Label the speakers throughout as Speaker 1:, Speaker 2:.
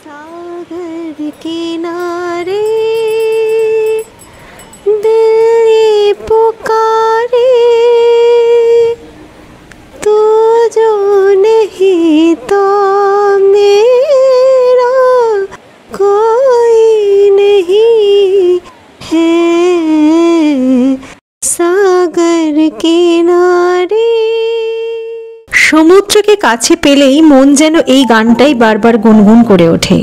Speaker 1: सागर किनारे दिल ये पुकारे तू जो नहीं तो मेरा कोई नहीं है सागर किनारे। সমুদ্রকে কাছে পেলেই মন যেন এই গানটাই বারবার গুনগুন করে ওঠে।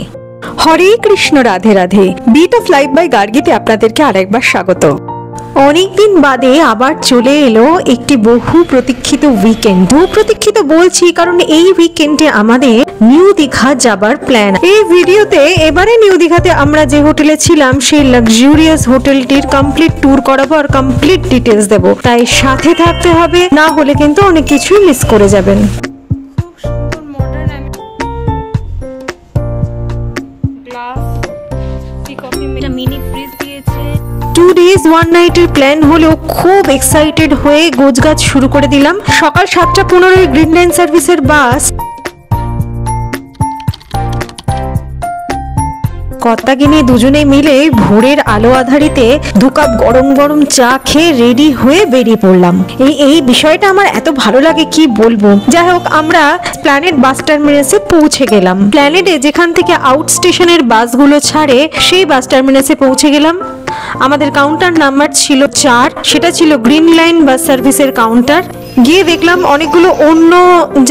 Speaker 1: Hare Krishna, Radhe Radhe. Beat of life by গার্গীতে আপনাদেরকে আরেকবার স্বাগত। অনেকদিন বাদে আবার চলে এলো একটি বহু প্রতীক্ষিত উইকেন্ড। বহু প্রতীক্ষিত বলছি কারণ এই উইকেন্ডে আমাদের নিউ দীঘা যাবার প্ল্যান। এই ভিডিওতে এবারে নিউ দীঘাতে আমরা যে হোটেলে ছিলাম সেই লাক্সারিয়াস হোটেলটির কমপ্লিট ট্যুর করাবো আর কমপ্লিট ডিটেলস দেবো, তাই সাথে থাকতে হবে, না হলে কিন্তু অনেক কিছুই মিস করে যাবেন। 2 days 1 night এর প্ল্যান হলেও খুব এক্সাইটেড হয়ে গোছগাছ শুরু করে দিলাম। সকাল 7:15 গ্রিন লাইন সার্ভিসের বাস কর্তাগিনী দুজনে মিলে ভোরের আলো আধারিতে 2 কাপ গরম গরম চা খেয়ে রেডি হয়ে বেরিয়ে পড়লাম। এই বিষয়টা আমার এত ভালো লাগে কি বলবো। যাই হোক, আমরা প্ল্যানেট বাস টার্মিনাসে পৌঁছে গেলাম। প্ল্যানেটে যেখান থেকে আউট স্টেশনের বাসগুলো ছাড়ে সেই বাস টার্মিনাসে পৌঁছে গেলাম। আমাদের কাউন্টার নাম্বার ছিল 4, সেটা ছিল গ্রিন লাইন বাস সার্ভিসের কাউন্টার। গিয়ে দেখলাম অনেকগুলো অন্য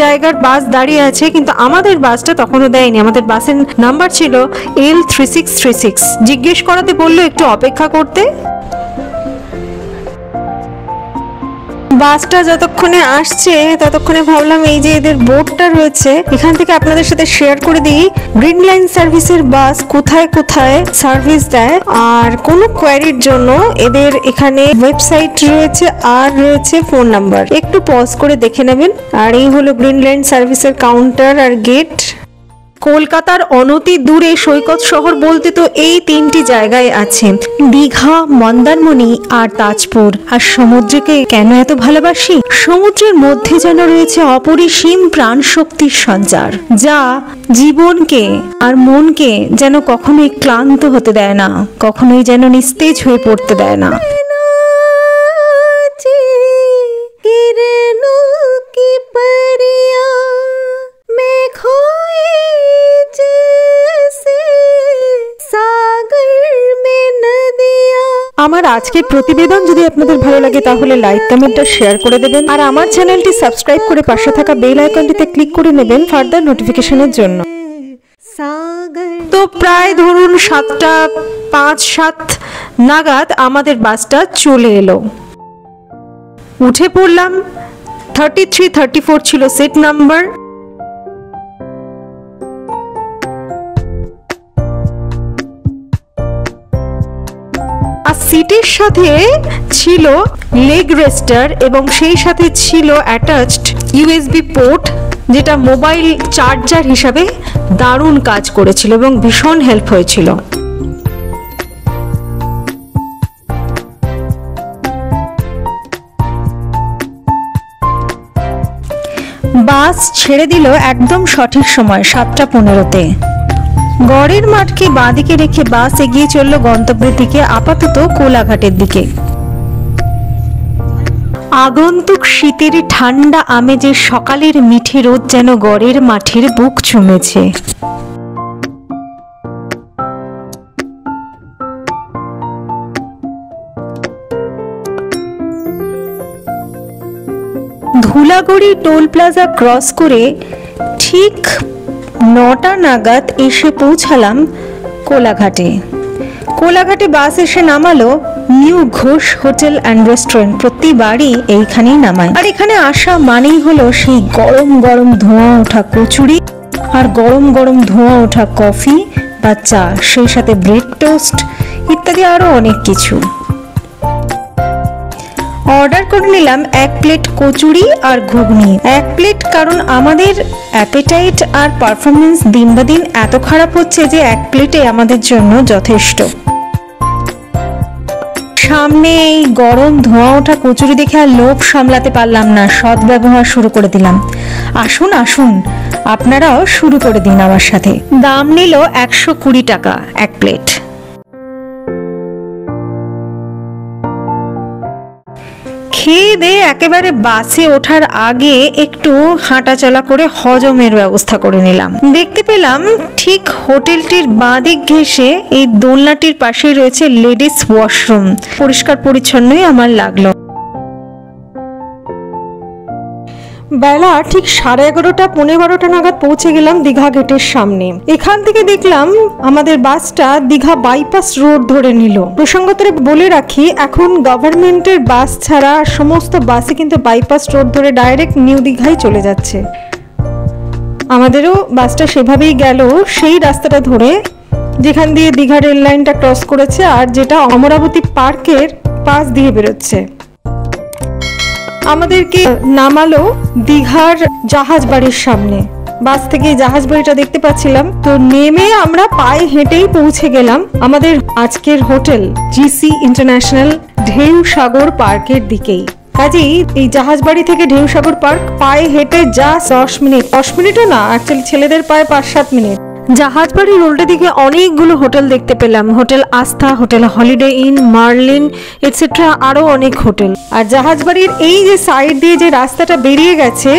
Speaker 1: জায়গার বাস দাঁড়িয়ে আছে, কিন্তু আমাদের বাসটা তখনও দেয়নি। আমাদের বাসের নাম্বার ছিল L3636। জিজ্ঞেস করাতে বললো একটু অপেক্ষা করতে। বাসটা যতক্ষণে আসছে ততক্ষণে ভাবলাম এই যে এদের বোর্ডটা রয়েছে এখান থেকে আপনাদের সাথে শেয়ার করে দিই গ্রিন লাইন সার্ভিসের বাস কোথায় কোথায় সার্ভিস দেয়। আর কোনো কোয়ারির জন্য এদের এখানে ওয়েবসাইট রয়েছে আর রয়েছে ফোন নাম্বার, একটু পজ করে দেখে নেবেন। আর এই হলো গ্রিন লাইন সার্ভিসের কাউন্টার আর গেট। কলকাতার অনতি দূরে সৈকত শহর বলতে তো এই 3টি জায়গায় আছে, দীঘা, মন্দারমণি আর তাজপুর। আর সমুদ্রকে কেন এত ভালোবাসি? সমুদ্রের মধ্যে যেন রয়েছে অপরিসীম প্রাণ শক্তির সঞ্চার, যা জীবনকে আর মনকে যেন কখনোই ক্লান্ত হতে দেয় না, কখনোই যেন নিস্তেজ হয়ে পড়তে দেয় না। আমার আজকের প্রতিবেদন যদি আপনাদের ভালো লাগে তাহলে লাইক, কমেন্ট আর শেয়ার করে দেবেন। আর আমার চ্যানেলটি সাবস্ক্রাইব করে পাশে থাকা বেল আইকনটিতে ক্লিক করে নেবেন ফার্দার নোটিফিকেশনের জন্য। তো প্রায় ধরুন 7:05-7 নাগাদ আমাদের বাসটা চলে এলো। উঠে পড়লাম। 3334 ছিল সিট নাম্বার। সিটের সাথে ছিল লেগ রেস্টার এবং সেই সাথে ছিল অ্যাটাচড USB পোর্ট, যেটা মোবাইল চার্জার হিসাবে দারুণ কাজ করেছিল এবং ভীষণ হেল্প হয়েছিল। বাস ছেড়ে দিল একদম সঠিক সময় 7:15-তে। গড়ের মাঠকে বাঁদিকে রেখে বাস এগিয়ে চলল গন্তব্যের দিকে, আপাতত কোলাঘাটের দিকে। আগন্তুক শীতের ঠান্ডা আমেজে সকালের মিঠে রোদ যেন গড়ের মাঠের বুক চুমেছে। ধুলাগড়ি টোল প্লাজা ক্রস করে ঠিক 9টা নাগাদ এসে পৌঁছালাম কোলাঘাটে। কোলাঘাটে বাস এসে নামালো New Ghosh hotel and restaurant. প্রতিবারই এইখানেই নামায়। আর এখানে আসা মানেই হলো সেই গরম গরম ধোঁয়া ওঠা কচুরি আর গরম গরম ধোঁয়া ওঠা কফি বা চা, সেই সাথে ব্রেড টোস্ট ইত্যাদি আরো অনেক কিছু। অর্ডার করে নিলাম 1 প্লেট কচুরি আর ঘুগনি। 1 প্লেট, কারণ আমাদের অ্যাপেটাইট আর পারফরমেন্স দিন বা দিন এত খারাপ হচ্ছে যে 1 প্লেটে আমাদের জন্য যথেষ্ট। সামনে এই গরম ধোঁয়া ওঠা কচুরি দেখে আর লোভ সামলাতে পারলাম না, সদ্ব্যবহার শুরু করে দিলাম। আসুন আসুন, আপনারাও শুরু করে দিন আমার সাথে। দাম নিল 120 টাকা এক প্লেট। খেয়ে দিয়ে একেবারে বাসে ওঠার আগে একটু হাঁটাচলা করে হজমের ব্যবস্থা করে নিলাম। দেখতে পেলাম ঠিক হোটেলটির বাঁদিক ঘেঁষে এই দোলনাটির পাশেই রয়েছে লেডিস ওয়াশরুম। পরিষ্কার পরিচ্ছন্নই আমার লাগলো। বেলা ঠিক 11:30 11:15 নাগাদ পৌঁছে গেলাম দীঘা গেটের সামনে। এখান থেকে দেখলাম আমাদের বাসটা দীঘা বাইপাস রোড ধরে নিল। প্রসঙ্গত বলে রাখি, এখন গভর্নমেন্টের বাস ছাড়া সমস্ত বাসই কিন্তু বাইপাস রোড ধরে ডাইরেক্ট নিউ দীঘায় চলে যাচ্ছে। আমাদেরও বাসটা সেভাবেই গেল, সেই রাস্তাটা ধরে যেখান দিয়ে দীঘা রেল লাইনটা ক্রস করেছে আর যেটা অমরাবতী পার্কের পাশ দিয়ে বেরোচ্ছে। আমাদেরকে নামালো দীঘার জাহাজ বাড়ির সামনে। বাস থেকে জাহাজ বাড়িটা দেখতে পাচ্ছিলাম, তো নেমে আমরা পায়ে হেঁটেই পৌঁছে গেলাম আমাদের আজকের হোটেল জিসি ইন্টারন্যাশনাল ঢেউ সাগর পার্কের দিকেই। কাজেই এই জাহাজ বাড়ি থেকে ঢেউ সাগর পার্ক পায়ে হেঁটে যা 10 মিনিট, 10 মিনিটও না, অ্যাকচুয়ালি ছেলেদের পায়ে 5-7 মিনিট। জাহাজবাড়ির উল্টো দিকে অনেকগুলো হোটেল দেখতে পেলাম, hotel Aastha, hotel holiday inn, Marlin etcetera, আরো অনেক হোটেল। আর জাহাজবাড়ির এই যে সাইড দিয়ে যে রাস্তাটা বেরিয়ে গেছে,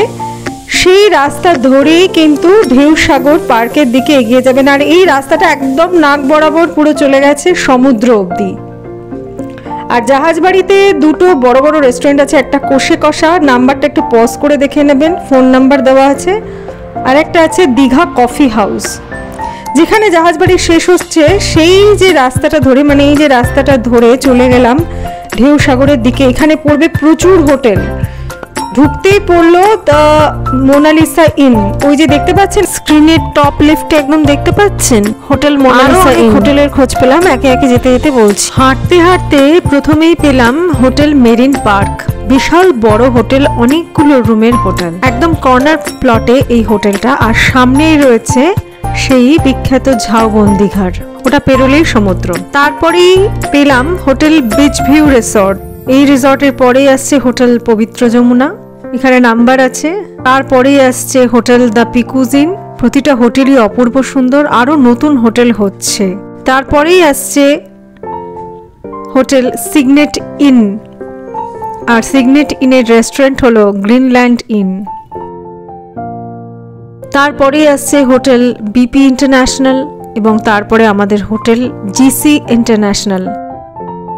Speaker 1: সেই রাস্তা ধরেই কিন্তু ঢেউ সাগর পার্কের দিকে এগিয়ে যাবেন। আর এই রাস্তাটা একদম নাক বরাবর পুরো চলে গেছে সমুদ্র অবধি। আর জাহাজবাড়িতে দুটো বড় বড় রেস্টুরেন্ট আছে, একটা কোষে কষা, নাম্বারটা একটু পজ করে দেখে নেবেন, ফোন নাম্বার দেওয়া আছে। আর একটা আছে দীঘা কফি হাউস। যেখানে জাহাজবাড়ি শেষ হচ্ছে সেই যে রাস্তাটা ধরে, মানে এই যে রাস্তাটা ধরে চলে গেলাম ঢেউ সাগরের দিকে। এখানে পড়বে প্রচুর হোটেল। ঢুকতেই পড়লো দ্য মোনালিসা ইন, ওই যে দেখতে পাচ্ছেন স্ক্রিনের টপ লেফটে একদম দেখতে পাচ্ছেন হোটেল মোনালিসা ইন। হোটেলের খোঁজ পেলাম, একে একে যেতে যেতে বলছি। হাঁটতে হাঁটতে প্রথমেই পেলাম হোটেল মেরিন পার্ক। বিশাল বড় হোটেল, অনেকগুলো রুমের হোটেল, একদম কর্নার প্লটে এই হোটেলটা। আর সামনেই রয়েছে সেই বিখ্যাত ঝাউবন দীঘার, ওটা পেরোলেই সমুদ্র। তারপরেই পেলাম হোটেল বিচ ভিউ রিসর্ট। এই রিসর্টের পরেই আসছে হোটেল পবিত্র যমুনা, এখানে নাম্বার আছে। তারপরেই আসছে হোটেল দ্য পিকুজিন। প্রতিটা হোটেলই অপূর্ব সুন্দর, আরো নতুন হোটেল হচ্ছে। তারপরেই আসছে হোটেল সিগনেট ইন, আর সিগনেট ইনের রেস্টুরেন্ট হলো গ্রিনল্যান্ড ইন। তারপরেই আসছে হোটেল বিপি ইন্টারন্যাশনাল এবং তারপরে আমাদের হোটেল জিসি ইন্টারন্যাশনাল।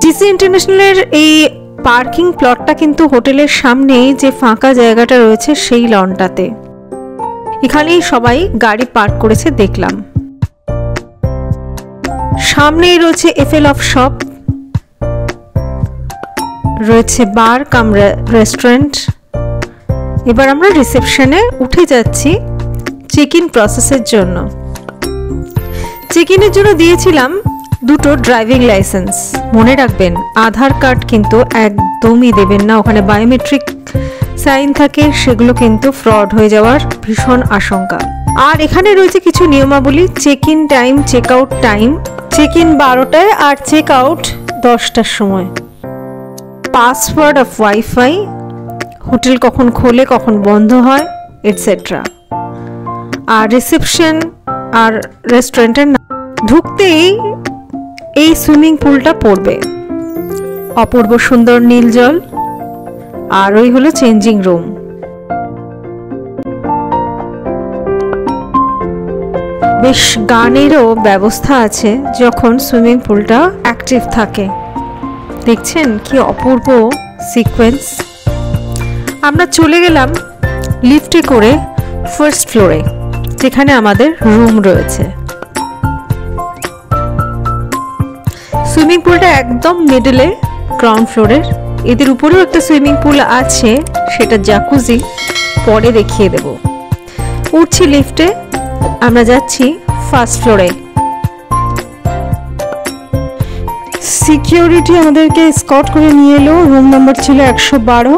Speaker 1: জিসি ইন্টারন্যাশনালের এই পার্কিং প্লটটা কিন্তু হোটেলের সামনেই যে ফাঁকা জায়গাটা রয়েছে সেই লনটাতে, এখানেই সবাই গাড়ি পার্ক করেছে দেখলাম। সামনেই রয়েছে এফএল অফ শপ, রয়েছে বার কাম রেস্টুরেন্ট। এবার আমরা রিসেপশনে উঠে যাচ্ছি চেক ইন প্রসেসের জন্য। চেক ইনের জন্য দিয়েছিলাম দুটো ড্রাইভিং লাইসেন্স। মনে রাখবেন আধার কার্ড কিন্তু একদমই দেবেন না, ওখানে বায়োমেট্রিক সাইন থাকে, সেগুলো কিন্তু ফ্রড হয়ে যাওয়ার ভীষণ আশঙ্কা। আর এখানে রয়েছে কিছু নিয়মাবলী, check in time, check out time. Check in 12টায় আর চেক আউট 10টার সময়। পাসওয়ার্ড অফ ওয়াইফাই, হোটেল কখন খোলে কখন বন্ধ হয় এটসেট্রা। আর রিসেপশন আর রেস্টুরেন্টের ঢুকতেই এই সুইমিং পুলটা পড়বে, অপূর্ব সুন্দর নীল জল। আর ওই হলো চেঞ্জিং রুম। বেশ গানেরও ব্যবস্থা আছে যখন সুইমিং পুলটা অ্যাক্টিভ থাকে। দেখছেন কি অপূর্ব সিকোয়েন্স। আমরা চলে গেলাম লিফটে করে ফার্স্ট ফ্লোরে, যেখানে আমাদের রুম রয়েছে। সুইমিং পুলটা একদম মিডলে গ্রাউন্ড ফ্লোরের। এদের উপরেও একটা সুইমিং পুল আছে, সেটা জাকুজি, পরে দেখিয়ে দেব। উঠছি লিফটে, আমরা যাচ্ছি ফার্স্ট ফ্লোরে। সিকিউরিটি আমাদেরকে স্কট করে নিয়ে এলো, রুম নাম্বার ছিল 112।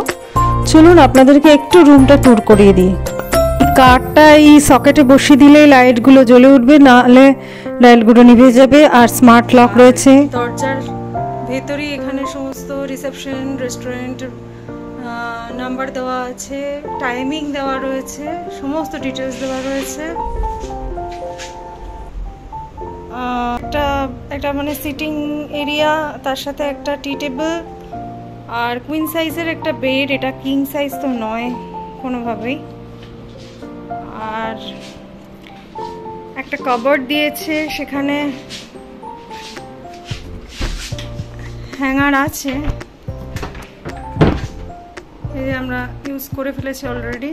Speaker 1: চলুন আপনাদেরকে একটু রুমটা ট্যুর করিয়ে দিই। কার্ডটা এই সকেটে বসিয়ে দিলে লাইটগুলো জ্বলে উঠবে, নাহলে লাইটগুলো নিভে যাবে। আর স্মার্ট লক রয়েছে দরজার ভেতরেই, এখানে সমস্ত রিসেপশন, রেস্টুরেন্ট নাম্বার দেওয়া আছে, টাইমিং দেওয়া রয়েছে, সমস্ত ডিটেলস দেওয়া রয়েছে। একটা মানে সিটিং এরিয়া, তার সাথে একটা টি টেবিল আর কুইন সাইজের একটা বেড। এটা কিং সাইজ তো নয় কোনোভাবেই। আর একটা কাবার্ড দিয়েছে, সেখানে হ্যাঙ্গার আছে, এই আমরা ইউজ করে ফেলেছি অলরেডি।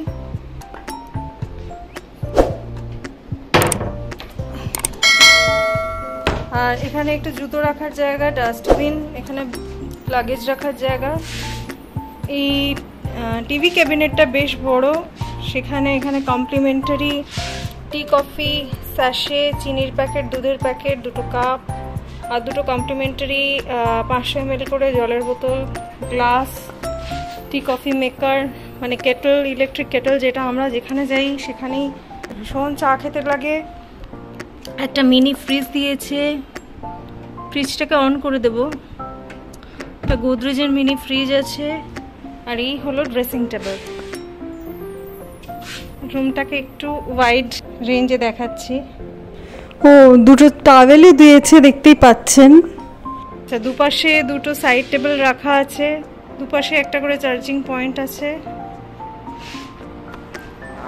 Speaker 1: আর এখানে একটু জুতো রাখার জায়গা, ডাস্টবিন, এখানে লাগেজ রাখার জায়গা। এই টিভি ক্যাবিনেটটা বেশ বড়, এখানে কমপ্লিমেন্টারি টি, কফি, স্যাশে, চিনির প্যাকেট, দুধের প্যাকেট, দুটো কাপ আর দুটো কমপ্লিমেন্টারি 500 ml করে জলের বোতল, গ্লাস, টি কফি মেকার মানে কেটল, ইলেকট্রিক কেটল, যেটা আমরা যেখানে যাই সেখানেই ভীষণ চা খেতে লাগে। একটা মিনি ফ্রিজ দিয়েছে, ফ্রিজটাকে অন করে দেব। একটা গোদরেজের মিনি ফ্রিজ আছে। আর এই হলো ড্রেসিং টেবিল। রুমটাকে একটু ওয়াইড রেঞ্জে দেখাচ্ছি। ও, দুটো টাওয়েলই দিয়েছে, দেখতেই পাচ্ছেন। আচ্ছা, দুপাশে দুটো সাইড টেবিল রাখা আছে, দুপাশে একটা করে চার্জিং পয়েন্ট আছে,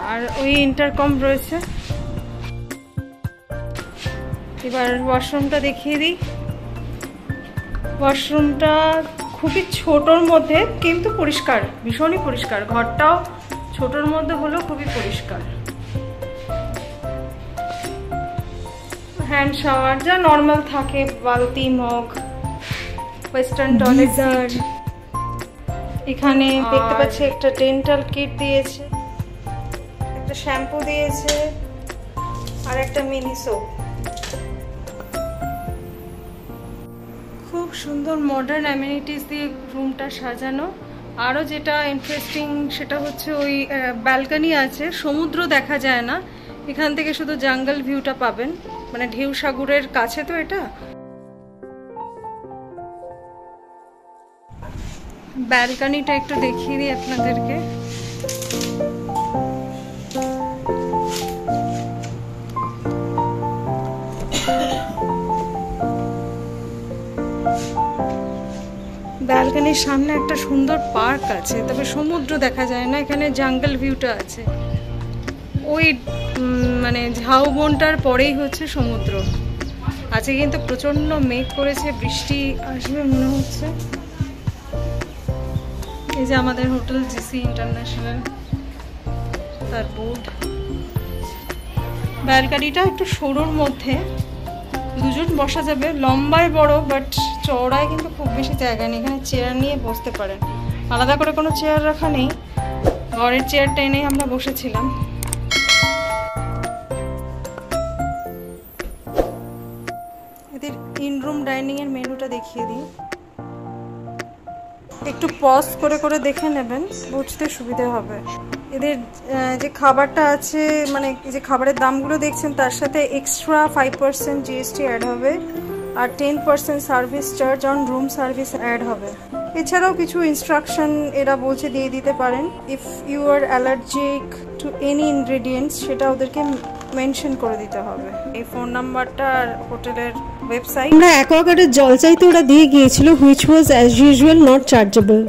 Speaker 1: আর ওই ইন্টারকম রয়েছে। এবার ওয়াশরুমটা দেখিয়ে দিই। ওয়াশরুমটা খুবই ছোটোর মধ্যে কিন্তু পরিষ্কার, ভীষণই পরিষ্কার। ঘরটাও ছোটোর মধ্যে হলেও খুবই পরিষ্কার। হ্যান্ড শাওয়ার যা নর্মাল থাকে, বালতি, মগ, ওয়েস্টার্ন টয়লেট। এখানে দেখতে পাচ্ছি একটা ডেন্টাল কিট দিয়েছে, একটা শ্যাম্পু দিয়েছে আর একটা মিনি সোপ। খুব সুন্দর মডার্ন অ্যামিনিটিস দিয়ে রুমটা সাজানো। আরও যেটা ইন্টারেস্টিং সেটা হচ্ছে ওই ব্যালকনি আছে, সমুদ্র দেখা যায় না, এখান থেকে শুধু জঙ্গল ভিউটা পাবেন, মানে ঢেউ সাগরের কাছে তো এটা। ব্যালকনিটা একটু দেখিয়ে দিই আপনাদেরকে। ব্যালকনির সামনে একটা সুন্দর পার্ক আছে, তবে সমুদ্র দেখা যায় না, এখানে জঙ্গল ভিউটা আছে। ওই মানে ঝাউবনটার পরেই হচ্ছে সমুদ্র। আজকে কিন্তু প্রচন্ড মেঘ করেছে, বৃষ্টি আসবে মনে হচ্ছে। এই যে আমাদের হোটেল জিসি ইন্টারন্যাশনাল, তার বোর্ড। ব্যালকনিটা একটু সরুর মধ্যে, দুজন বসা যাবে, লম্বায় বড় বাট চওড়ায় কিন্তু খুব বেশি জায়গা নেই। এখানে চেয়ার নিয়ে বসতে পারেন, আলাদা করে কোনো চেয়ার রাখা নেই, ঘরের চেয়ারটা এনেই আমরা বসেছিলাম। এদের ইন রুম ডাইনিং এর মেনুটা দেখিয়ে দিই, একটু পজ করে করে দেখে নেবেন, বুঝতে সুবিধা হবে। এদের যে খাবারটা আছে, মানে যে খাবারের দামগুলো দেখছেন তার সাথে এক্সট্রা 5% GST অ্যাড হবে, আর 10% service charge on room service add হবে। এছাড়াও কিছু ইনস্ট্রাকশন এরা বলছে দিয়ে দিতে পারেন। If you are allergic to any ingredients, সেটা ওদেরকে মেনশন করে দিতে হবে। এই ফোন নাম্বারটা আর হোটেলের ওয়েবসাইট। আমরা অ্যাকোয়াগার্ডের জল চাইতে ওরা দিয়ে গিয়েছিল, which was as usual not chargeable.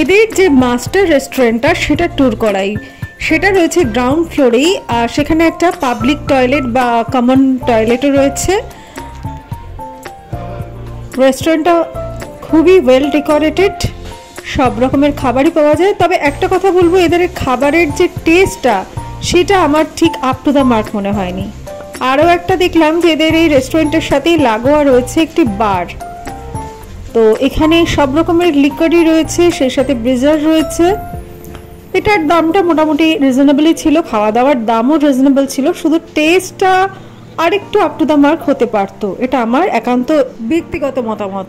Speaker 1: এদের যে মাস্টার রেস্টুরেন্টটা সেটা ট্যুর করাই, সেটা রয়েছে গ্রাউন্ড ফ্লোরেই, আর সেখানে একটা পাবলিক টয়লেট বা কমন টয়লেটও রয়েছে। রেস্টুরেন্টটা খুবই ওয়েল ডেকোরেটেড, সব রকমের খাবারই পাওয়া যায়। তবে একটা কথা বলবো, এদের খাবারের যে টেস্টটা সেটা আমার ঠিক আপ টু দ্য মার্ক মনে হয়নি। আরও একটা দেখলাম যে এদের এই রেস্টুরেন্টের সাথেই লাগোয়া রয়েছে একটি বার, তো এখানে সব রকমের লিকারই রয়েছে, সেই সাথে ব্রিজার রয়েছে। এটার দামটা মোটামুটি রিজনেবলই ছিল, খাওয়া দাওয়ার দামও রিজনেবল ছিল, শুধু টেস্টটা আরেকটু আপ টু দ্য মার্ক হতে পারতো, এটা আমার একান্ত ব্যক্তিগত মতামত।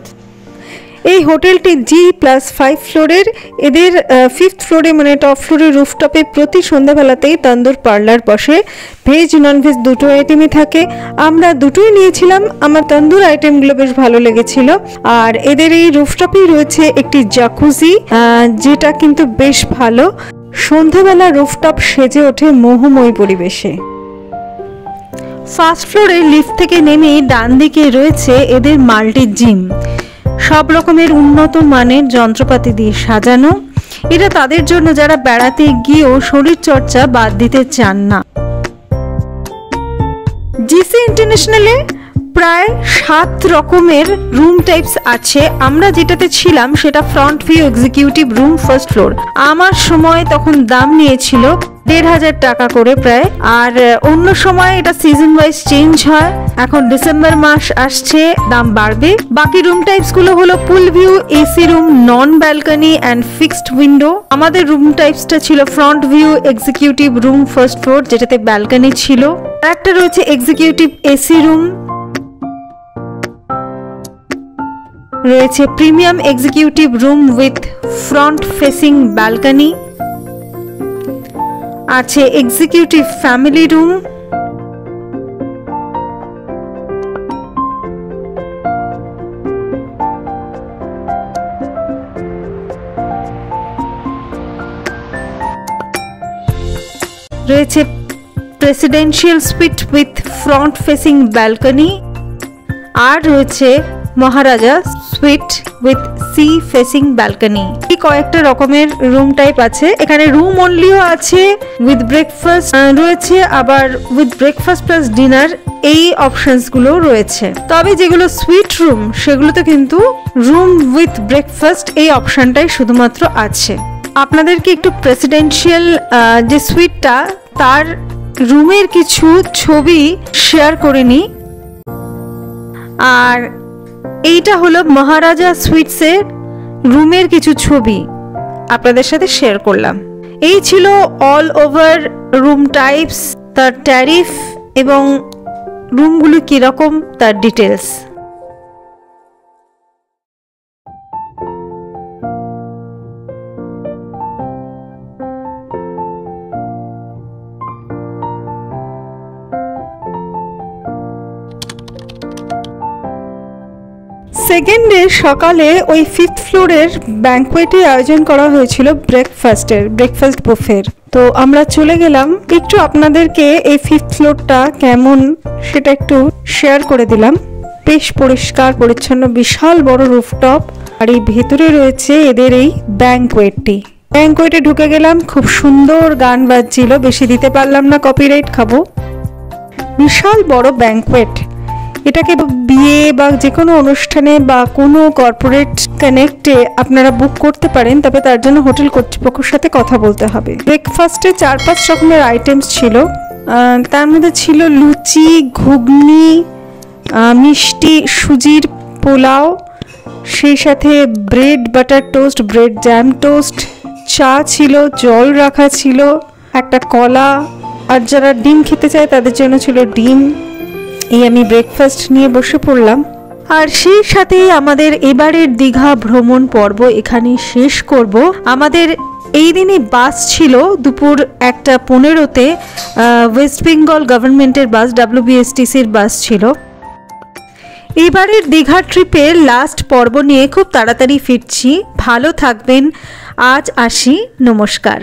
Speaker 1: এই হোটেলটি G+5 ফ্লোরের। এদের 5th ফ্লোরে মানে টপ ফ্লোরে রুফটপে প্রতি সন্ধ্যাবেলাতেই তন্দুর পার্লার বসে। ভেজ নন ভেজ দুটো আইটেমই থাকে। আমরা দুটোই নিয়েছিলাম। আমার তন্দুর আইটেমগুলো বেশ ভালো লেগেছিল। আর এদের এই রুফটপেই রয়েছে একটি জাকুজি, যেটা কিন্তু বেশ ভালো। সন্ধ্যাবেলা রুফটপ সেজে ওঠে মোহময় পরিবেশে। ফার্স্ট ফ্লোরে লিফট থেকে নেমে ডান দিকে রয়েছে এদের মাল্টি জিম, সব রকমের উন্নত মানের যন্ত্রপাতি দিয়ে সাজানো। এটা তাদের জন্য যারা বেড়াতে গিয়েও শরীর চর্চা বাদ দিতে চান না। জিসি ইন্টারন্যাশনালে প্রায় 7 রকমের রুম টাইপস আছে। আমরা যেটাতে ছিলাম সেটা front view executive room first floor. আমার সময় তখন দাম নিয়েছিল 1,500 টাকা করে প্রায়। আর অন্য সময় এটা সিজন ওয়াইজ চেঞ্জ হয়। এখন ডিসেম্বর মাস আসছে, দাম বাড়বে। বাকি রুম টাইপস গুলো হলো pool view, AC room, non balcony and fixed window. আমাদের রুম টাইপসটা ছিল front view executive room first floor, যেটাতে ব্যালকনি ছিল। একটা রয়েছে এক্সিকিউটিভ এসি রুম, রয়েছে premium executive room with front facing balcony, আছে এক্সিকিউটিভ ফ্যামিলি রুম, রয়েছে presidential suite with front facing balcony, আর রয়েছে Maharaja suite with sea facing balcony. এই কয়েকটা রকমের রুম টাইপ আছে। এখানে রুম অনলিও আছে, উইথ ব্রেকফাস্ট রয়েছে, আবার উইথ ব্রেকফাস্ট প্লাস ডিনার, এই অপশনস গুলো রয়েছে। তবে যেগুলো সুইট রুম সেগুলোতে কিন্তু রুম উইথ ব্রেকফাস্ট এই অপশনটাই শুধুমাত্র আছে। আপনাদেরকে একটু প্রেসিডেন্সিয়াল যে সুইটটা তার রুমের কিছু ছবি শেয়ার করে নিই। আর এইটা হলো মহারাজা সুইটসের রুমের কিছু ছবি আপনাদের সাথে শেয়ার করলাম। এই ছিল অল ওভার রুম টাইপস, তার ট্যারিফ এবং রুমগুলো কিরকম তার ডিটেলস। সেকেন্ড ডে সকালে ওই 5th ফ্লোরের ব্যাংকোয়েটে আয়োজন করা হয়েছিল ব্রেকফাস্ট বুফের। তো আমরা চলে গেলাম, একটু আপনাদেরকে এই 5th ফ্লোরটা কেমন সেটা একটু শেয়ার করে দিলাম। বেশ পরিষ্কার পরিচ্ছন্ন, বিশাল বড় রুফটপ, আর এই ভেতরে রয়েছে এদের এই ব্যাংকোয়েটটি। ব্যাংকোয়েটে ঢুকে গেলাম, খুব সুন্দর গান বাজছিল, বেশি দিতে পারলাম না, কপিরাইট খাবো। বিশাল বড় ব্যাংকোয়েট, এটাকে বিয়ে বা যে কোনো অনুষ্ঠানে বা কোনো কর্পোরেট কানেক্টে আপনারা বুক করতে পারেন, তবে তার জন্য হোটেল কর্তৃপক্ষের সাথে কথা বলতে হবে। ব্রেকফাস্টে 4-5 রকমের আইটেমস ছিল। তার মধ্যে ছিল লুচি, ঘুগনি, মিষ্টি, সুজির পোলাও, সেই সাথে bread butter toast, bread jam toast, চা ছিল, জল রাখা ছিল, একটা কলা, আর যারা ডিম খেতে চায় তাদের জন্য ছিল ডিম। এই আমি ব্রেকফাস্ট নিয়ে বসে পড়লাম। আর সেই সাথে আমাদের এবারের দীঘা ভ্রমণ পর্ব এখানে শেষ করব। আমাদের এই দিনই বাস ছিল দুপুর 1:15-তে, ওয়েস্ট বেঙ্গল গভর্নমেন্টের বাস, WBSTCর বাস ছিল। এবারের দীঘা ট্রিপের লাস্ট পর্ব নিয়ে খুব তাড়াতাড়ি ফিরছি। ভালো থাকবেন, আজ আসি, নমস্কার।